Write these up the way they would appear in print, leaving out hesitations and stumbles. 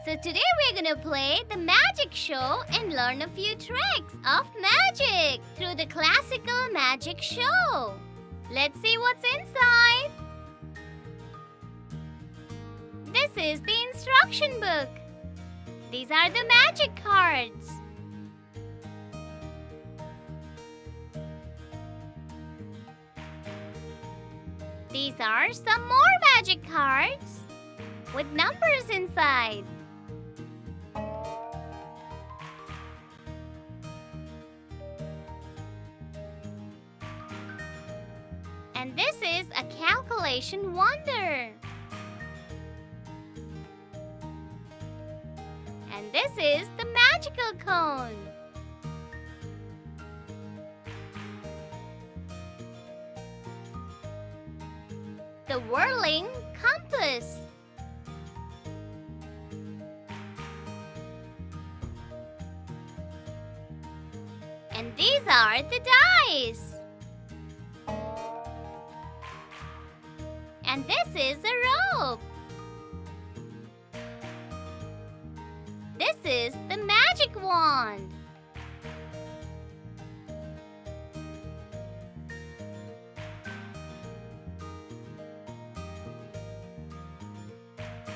So today we're gonna play the magic show and learn a few tricks of magic through the classical magic show. Let's see what's inside. This is the instruction book. These are the magic cards. These are some more magic cards with numbers inside. And this is a calculation wonder. And this is the magical cone. The whirling compass. And these are the dice. And this is a rope. This is the magic wand.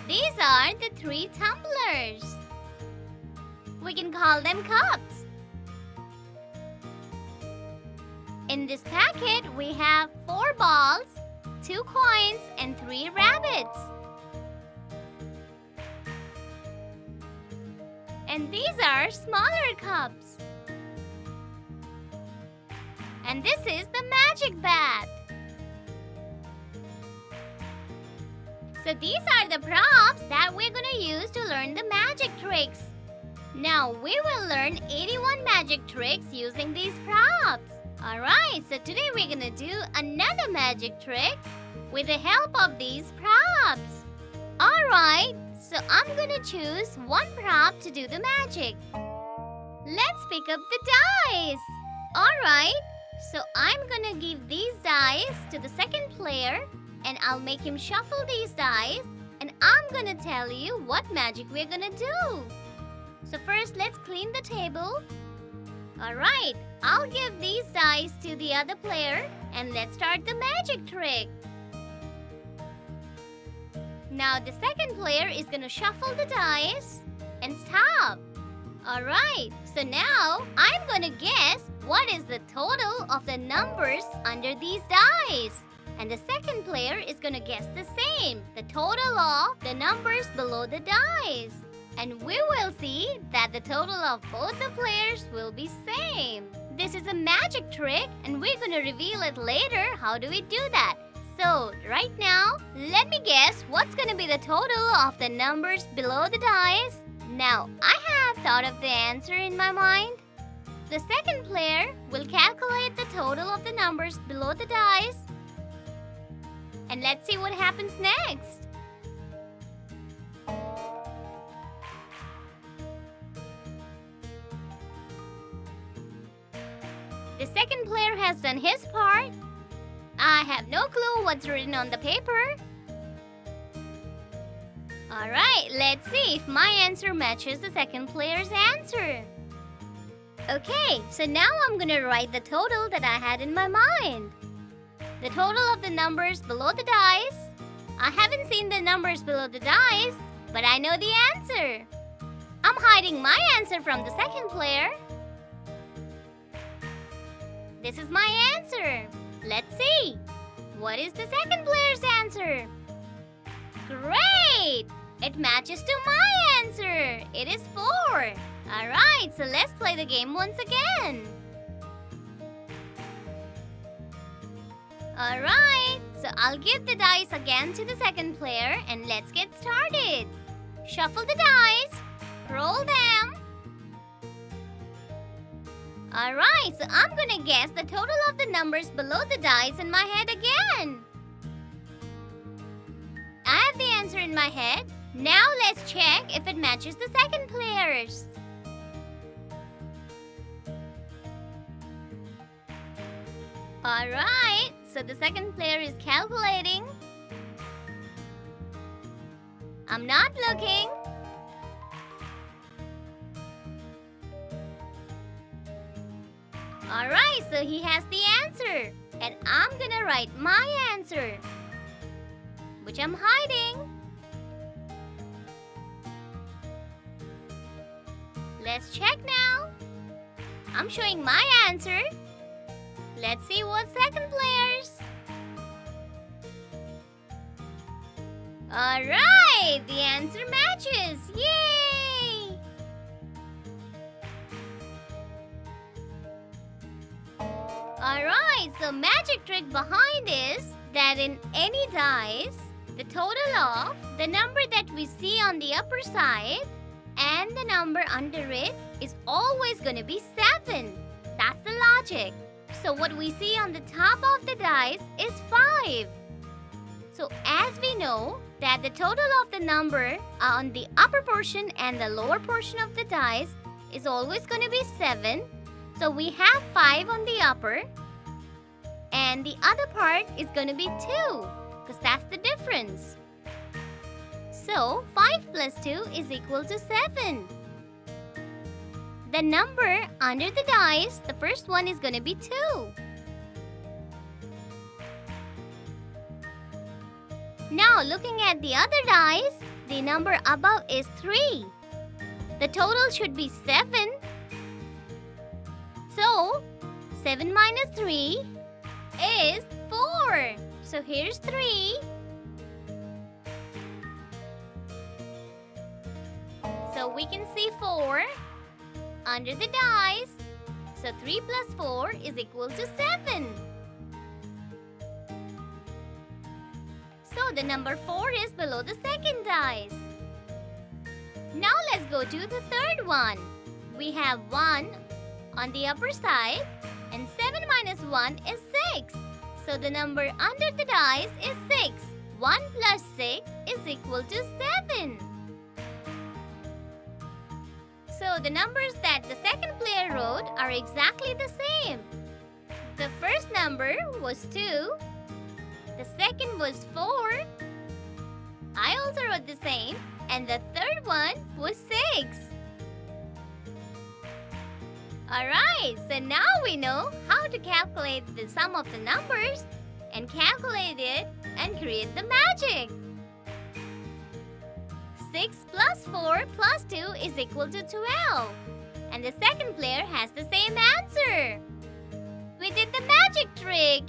These are the 3 tumblers. We can call them cups. In this packet, we have 4 balls, 2 coins, and 3 rabbits. And these are smaller cups. And this is the magic bat. So these are the props that we're gonna use to learn the magic tricks. Now we will learn 81 magic tricks using these props. Alright, so today we're gonna do another magic trick with the help of these props. Alright, so I'm gonna choose one prop to do the magic. Let's pick up the dice. Alright, so I'm gonna give these dice to the second player and I'll make him shuffle these dice and I'm gonna tell you what magic we're gonna do. So first, let's clean the table. Alright, I'll give these dice to the other player and let's start the magic trick. Now the second player is gonna shuffle the dice and stop. Alright, so now I'm gonna guess what is the total of the numbers under these dice. And the second player is gonna guess the same, the total of the numbers below the dice. And we will see that the total of both the players will be same. This is a magic trick and we're gonna reveal it later. How do we do that? So right now, let me guess what's gonna be the total of the numbers below the dice. Now, I have thought of the answer in my mind. The second player will calculate the total of the numbers below the dice. And let's see what happens next. The second player has done his part. I have no clue what's written on the paper. Alright, let's see if my answer matches the second player's answer. Okay, so now I'm gonna write the total that I had in my mind. The total of the numbers below the dice. I haven't seen the numbers below the dice, but I know the answer. I'm hiding my answer from the second player. This is my answer. Let's see. What is the second player's answer? Great! It matches to my answer. It is 4. Alright, so let's play the game once again. Alright, so I'll give the dice again to the second player and let's get started. Shuffle the dice. Roll them. Alright, so I'm gonna guess the total of the numbers below the dice in my head again. I have the answer in my head. Now let's check if it matches the second player's. Alright, so the second player is calculating. I'm not looking. Alright, so he has the answer. And I'm gonna write my answer, which I'm hiding. Let's check now. I'm showing my answer. Let's see what second player's. Alright, the answer matches. Yay! Alright, so magic trick behind is that in any dice, the total of the number that we see on the upper side and the number under it is always going to be 7. That's the logic. So what we see on the top of the dice is 5. So as we know that the total of the number on the upper portion and the lower portion of the dice is always going to be 7. So we have 5 on the upper and the other part is going to be 2 because that's the difference. So 5 plus 2 is equal to 7. The number under the dice, the first one is going to be 2. Now looking at the other dice, the number above is 3. The total should be 7. So 7 minus 3 is 4. So here's 3. So we can see 4 under the dice. So 3 plus 4 is equal to 7. So the number 4 is below the second dice. Now let's go to the third one. We have 1 on the upper side and 7 minus 1 is 6. So the number under the dice is 6. 1 plus 6 is equal to 7. So the numbers that the second player wrote are exactly the same. The first number was 2. The second was 4. I also wrote the same. And the third one was 6. Alright, so now we know how to calculate the sum of the numbers and calculate it and create the magic. 6 plus 4 plus 2 is equal to 12. And the second player has the same answer. We did the magic trick!